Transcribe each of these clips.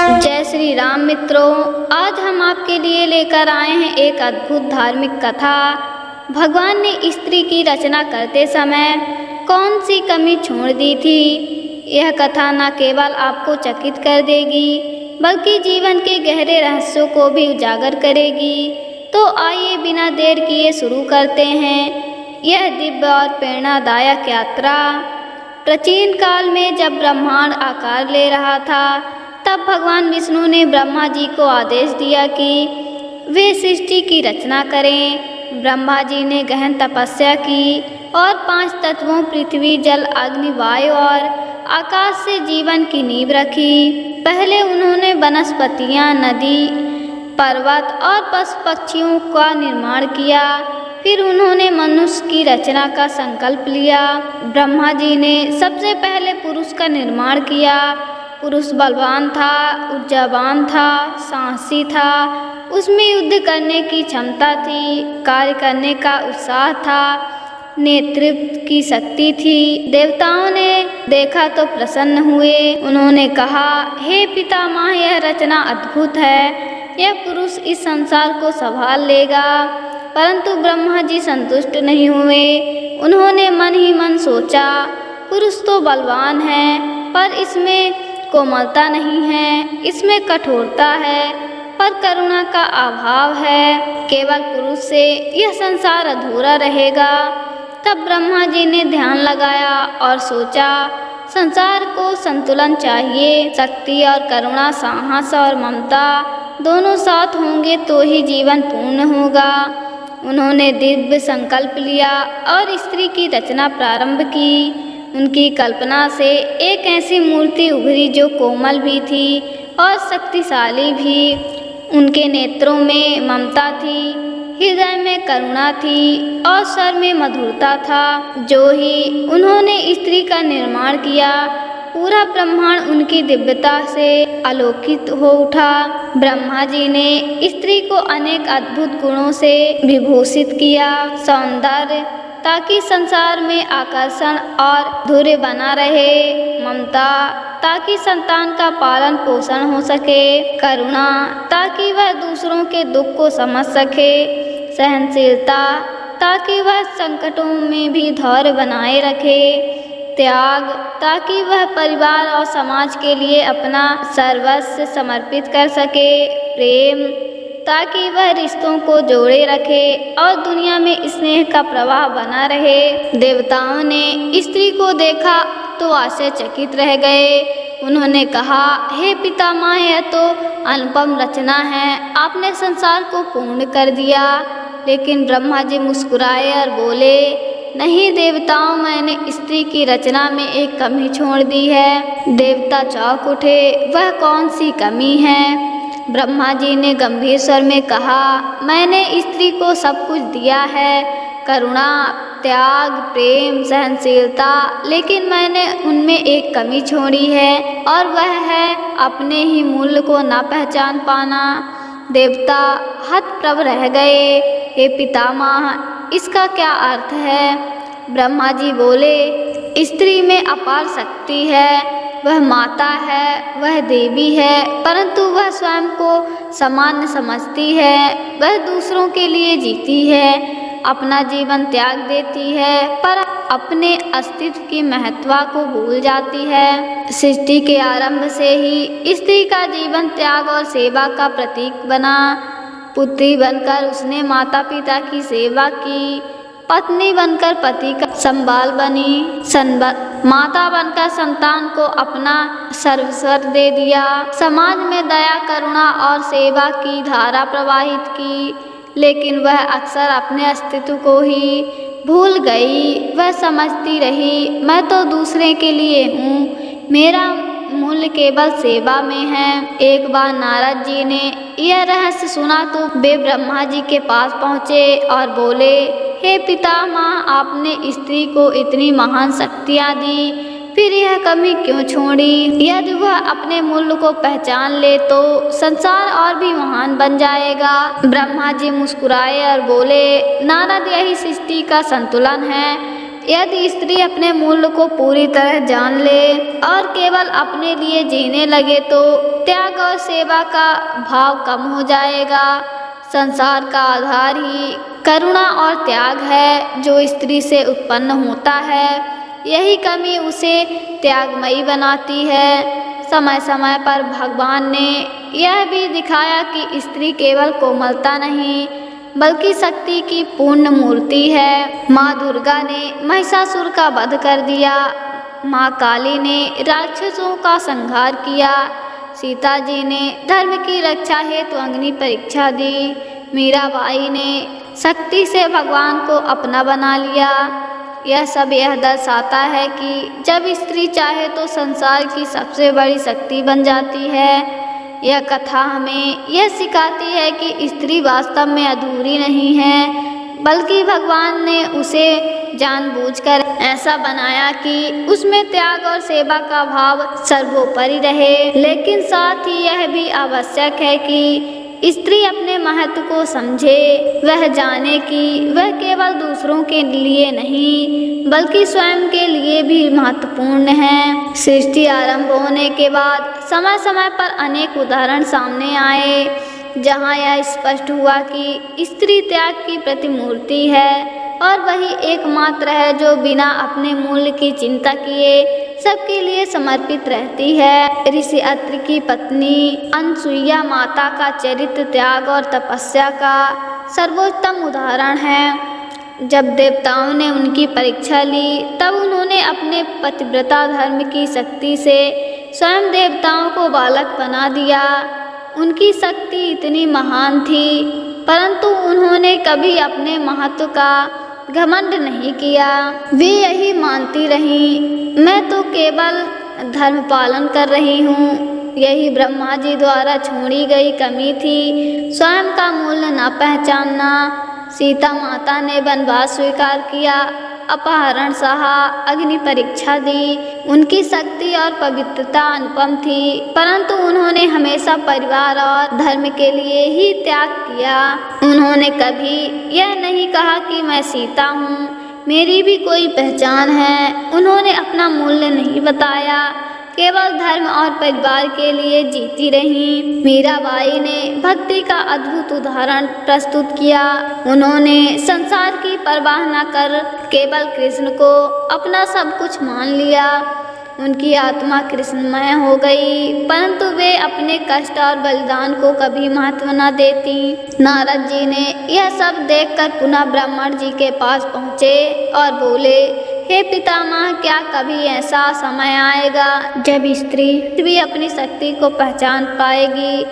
जय श्री राम मित्रों, आज हम आपके लिए लेकर आए हैं एक अद्भुत धार्मिक कथा। भगवान ने स्त्री की रचना करते समय कौन सी कमी छोड़ दी थी। यह कथा न केवल आपको चकित कर देगी बल्कि जीवन के गहरे रहस्यों को भी उजागर करेगी। तो आइए बिना देर किए शुरू करते हैं यह दिव्य और प्रेरणादायक यात्रा। प्राचीन काल में जब ब्रह्मांड आकार ले रहा था, तब भगवान विष्णु ने ब्रह्मा जी को आदेश दिया कि वे सृष्टि की रचना करें। ब्रह्मा जी ने गहन तपस्या की और 5 तत्वों पृथ्वी, जल, अग्नि, वायु और आकाश से जीवन की नींव रखी। पहले उन्होंने वनस्पतियाँ, नदी, पर्वत और पशु पक्षियों का निर्माण किया। फिर उन्होंने मनुष्य की रचना का संकल्प लिया। ब्रह्मा जी ने सबसे पहले पुरुष का निर्माण किया। पुरुष बलवान था, ऊर्जावान था, साहसी था, उसमें युद्ध करने की क्षमता थी, कार्य करने का उत्साह था, नेतृत्व की शक्ति थी। देवताओं ने देखा तो प्रसन्न हुए। उन्होंने कहा, हे पितामह, यह रचना अद्भुत है, यह पुरुष इस संसार को संभाल लेगा। परंतु ब्रह्मा जी संतुष्ट नहीं हुए। उन्होंने मन ही मन सोचा, पुरुष तो बलवान है, पर इसमें कोमलता नहीं है, इसमें कठोरता है, पर करुणा का अभाव है। केवल पुरुष से यह संसार अधूरा रहेगा। तब ब्रह्मा जी ने ध्यान लगाया और सोचा, संसार को संतुलन चाहिए। शक्ति और करुणा, साहस और ममता दोनों साथ होंगे तो ही जीवन पूर्ण होगा। उन्होंने दिव्य संकल्प लिया और स्त्री की रचना प्रारंभ की। उनकी कल्पना से एक ऐसी मूर्ति उभरी जो कोमल भी थी और शक्तिशाली भी। उनके नेत्रों में ममता थी, हृदय में करुणा थी और स्वर में मधुरता था। जो ही उन्होंने स्त्री का निर्माण किया, पूरा ब्रह्मांड उनकी दिव्यता से आलोकित हो उठा। ब्रह्मा जी ने स्त्री को अनेक अद्भुत गुणों से विभूषित किया। सौंदर्य, ताकि संसार में आकर्षण और धैर्य बना रहे। ममता, ताकि संतान का पालन पोषण हो सके। करुणा, ताकि वह दूसरों के दुख को समझ सके। सहनशीलता, ताकि वह संकटों में भी धैर्य बनाए रखे। त्याग, ताकि वह परिवार और समाज के लिए अपना सर्वस्व समर्पित कर सके। प्रेम, ताकि वह रिश्तों को जोड़े रखे और दुनिया में स्नेह का प्रवाह बना रहे। देवताओं ने स्त्री को देखा तो आश्चर्यचकित रह गए। उन्होंने कहा, हे पितामह, यह तो अनुपम रचना है, आपने संसार को पूर्ण कर दिया। लेकिन ब्रह्मा जी मुस्कुराए और बोले, नहीं देवताओं, मैंने स्त्री की रचना में एक कमी छोड़ दी है। देवता चौंक उठे, वह कौन सी कमी है? ब्रह्मा जी ने गंभीर स्वर में कहा, मैंने स्त्री को सब कुछ दिया है, करुणा, त्याग, प्रेम, सहनशीलता, लेकिन मैंने उनमें एक कमी छोड़ी है और वह है अपने ही मूल्य को न पहचान पाना। देवता हतप्रभ रह गए। हे पितामह, इसका क्या अर्थ है? ब्रह्मा जी बोले, स्त्री में अपार शक्ति है, वह माता है, वह देवी है, परंतु वह स्वयं को सामान्य समझती है। वह दूसरों के लिए जीती है, अपना जीवन त्याग देती है, पर अपने अस्तित्व की महत्ता को भूल जाती है। सृष्टि के आरंभ से ही स्त्री का जीवन त्याग और सेवा का प्रतीक बना। पुत्री बनकर उसने माता पिता की सेवा की, पत्नी बनकर पति का संभाल बनी, माता बनकर संतान को अपना सर्वस्व दे दिया। समाज में दया, करुणा और सेवा की धारा प्रवाहित की, लेकिन वह अक्सर अपने अस्तित्व को ही भूल गई। वह समझती रही, मैं तो दूसरे के लिए हूँ, मेरा मूल्य केवल सेवा में है। एक बार नारद जी ने यह रहस्य सुना तो वे ब्रह्मा जी के पास पहुँचे और बोले, हे पितामह, आपने स्त्री को इतनी महान शक्तियाँ दी, फिर यह कमी क्यों छोड़ी? यदि वह अपने मूल्य को पहचान ले तो संसार और भी महान बन जाएगा। ब्रह्मा जी मुस्कुराए और बोले, नारद, यही सृष्टि का संतुलन है। यदि स्त्री अपने मूल्य को पूरी तरह जान ले और केवल अपने लिए जीने लगे तो त्याग और सेवा का भाव कम हो जाएगा। संसार का आधार ही करुणा और त्याग है, जो स्त्री से उत्पन्न होता है। यही कमी उसे त्यागमयी बनाती है। समय समय पर भगवान ने यह भी दिखाया कि स्त्री केवल कोमलता नहीं बल्कि शक्ति की पूर्ण मूर्ति है। माँ दुर्गा ने महिषासुर का वध कर दिया, माँ काली ने राक्षसों का संहार किया, सीता जी ने धर्म की रक्षा हेतु अग्नि परीक्षा दी, मीराबाई ने शक्ति से भगवान को अपना बना लिया। यह सब यह दर्शाता है कि जब स्त्री चाहे तो संसार की सबसे बड़ी शक्ति बन जाती है। यह कथा हमें यह सिखाती है कि स्त्री वास्तव में अधूरी नहीं है, बल्कि भगवान ने उसे जानबूझकर ऐसा बनाया कि उसमें त्याग और सेवा का भाव सर्वोपरि रहे। लेकिन साथ ही यह भी आवश्यक है कि स्त्री अपने महत्व को समझे, वह जाने कि वह केवल दूसरों के लिए नहीं बल्कि स्वयं के लिए भी महत्वपूर्ण है। सृष्टि आरंभ होने के बाद समय समय पर अनेक उदाहरण सामने आए जहाँ यह स्पष्ट हुआ कि स्त्री त्याग की प्रतिमूर्ति है और वही एकमात्र है जो बिना अपने मूल्य की चिंता किए सबके लिए समर्पित रहती है। ऋषि अत्रि की पत्नी अनसुईया माता का चरित्र त्याग और तपस्या का सर्वोत्तम उदाहरण है। जब देवताओं ने उनकी परीक्षा ली तब उन्होंने अपने पतिव्रता धर्म की शक्ति से स्वयं देवताओं को बालक बना दिया। उनकी शक्ति इतनी महान थी परंतु उन्होंने कभी अपने महत्व का घमंड नहीं किया। वे यही मानती रहीं, मैं तो केवल धर्म पालन कर रही हूँ। यही ब्रह्मा जी द्वारा छोड़ी गई कमी थी, स्वयं का मूल्य न पहचानना। सीता माता ने वनवास स्वीकार किया, अपहरण सहा, अग्नि परीक्षा दी। उनकी शक्ति और पवित्रता अनुपम थी परंतु उन्होंने हमेशा परिवार और धर्म के लिए ही त्याग किया। उन्होंने कभी यह नहीं कहा कि मैं सीता हूँ, मेरी भी कोई पहचान है। उन्होंने अपना मूल्य नहीं बताया, केवल धर्म और परिवार के लिए जीती रहीं। मीराबाई ने भक्ति का अद्भुत उदाहरण प्रस्तुत किया। उन्होंने संसार की परवाह न कर केवल कृष्ण को अपना सब कुछ मान लिया। उनकी आत्मा कृष्णमय हो गई परंतु वे अपने कष्ट और बलिदान को कभी महत्व न देती। नारद जी ने यह सब देखकर पुनः ब्राह्मण जी के पास पहुँचे और बोले, हे पितामह, क्या कभी ऐसा समय आएगा जब स्त्री भी अपनी शक्ति को पहचान पाएगी?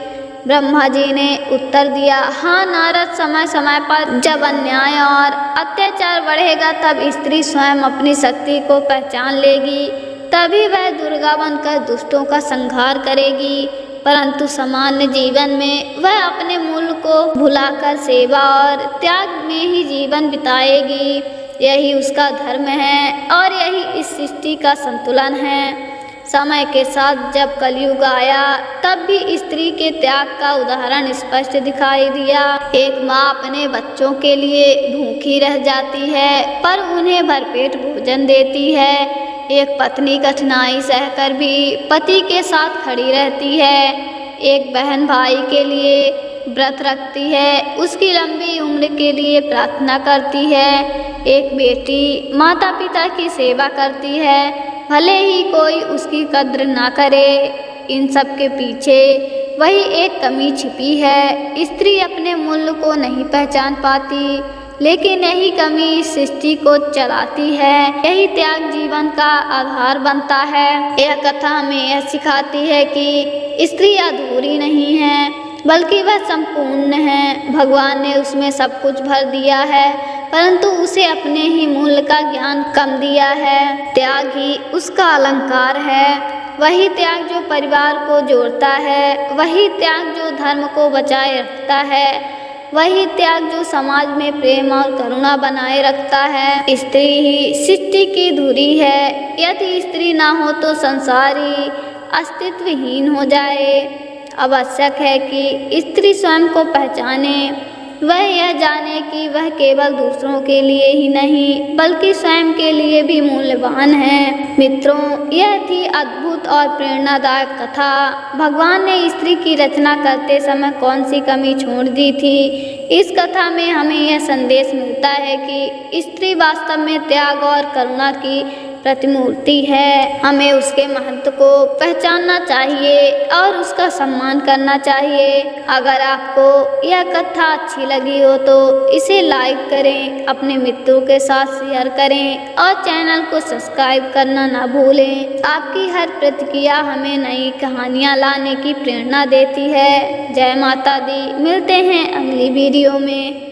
ब्रह्मा जी ने उत्तर दिया, हाँ नारद, समय समय पर जब अन्याय और अत्याचार बढ़ेगा तब स्त्री स्वयं अपनी शक्ति को पहचान लेगी, तभी वह दुर्गा बनकर दुष्टों का संहार करेगी। परंतु सामान्य जीवन में वह अपने मूल्य को भुलाकर सेवा और त्याग में ही जीवन बिताएगी। यही उसका धर्म है और यही इस सृष्टि का संतुलन है। समय के साथ जब कलयुग आया तब भी स्त्री के त्याग का उदाहरण स्पष्ट दिखाई दिया। एक माँ अपने बच्चों के लिए भूखी रह जाती है पर उन्हें भरपेट भोजन देती है। एक पत्नी कठिनाई सहकर भी पति के साथ खड़ी रहती है। एक बहन भाई के लिए व्रत रखती है, उसकी लंबी उम्र के लिए प्रार्थना करती है। एक बेटी माता पिता की सेवा करती है, भले ही कोई उसकी कद्र ना करे। इन सब के पीछे वही एक कमी छिपी है। स्त्री अपने मूल्य को नहीं पहचान पाती, लेकिन यही कमी इस सृष्टि को चलाती है। यही त्याग जीवन का आधार बनता है। यह कथा हमें यह सिखाती है कि स्त्री अधूरी नहीं है बल्कि वह संपूर्ण है। भगवान ने उसमें सब कुछ भर दिया है परंतु उसे अपने ही मूल्य का ज्ञान कम दिया है। त्याग ही उसका अलंकार है। वही त्याग जो परिवार को जोड़ता है, वही त्याग जो धर्म को बचाए रखता है, वही त्याग जो समाज में प्रेम और करुणा बनाए रखता है। स्त्री ही सृष्टि की धुरी है। यदि स्त्री ना हो तो संसार ही अस्तित्वहीन हो जाए। आवश्यक है कि स्त्री स्वयं को पहचाने, वह यह जाने कि वह केवल दूसरों के लिए ही नहीं बल्कि स्वयं के लिए भी मूल्यवान है। मित्रों, यह थी अद्भुत और प्रेरणादायक कथा। भगवान ने स्त्री की रचना करते समय कौन सी कमी छोड़ दी थी? इस कथा में हमें यह संदेश मिलता है कि स्त्री वास्तव में त्याग और करुणा की प्रतिमूर्ति है। हमें उसके महत्व को पहचानना चाहिए और उसका सम्मान करना चाहिए। अगर आपको यह कथा अच्छी लगी हो तो इसे लाइक करें, अपने मित्रों के साथ शेयर करें और चैनल को सब्सक्राइब करना ना भूलें। आपकी हर प्रतिक्रिया हमें नई कहानियाँ लाने की प्रेरणा देती है। जय माता दी। मिलते हैं अगली वीडियो में।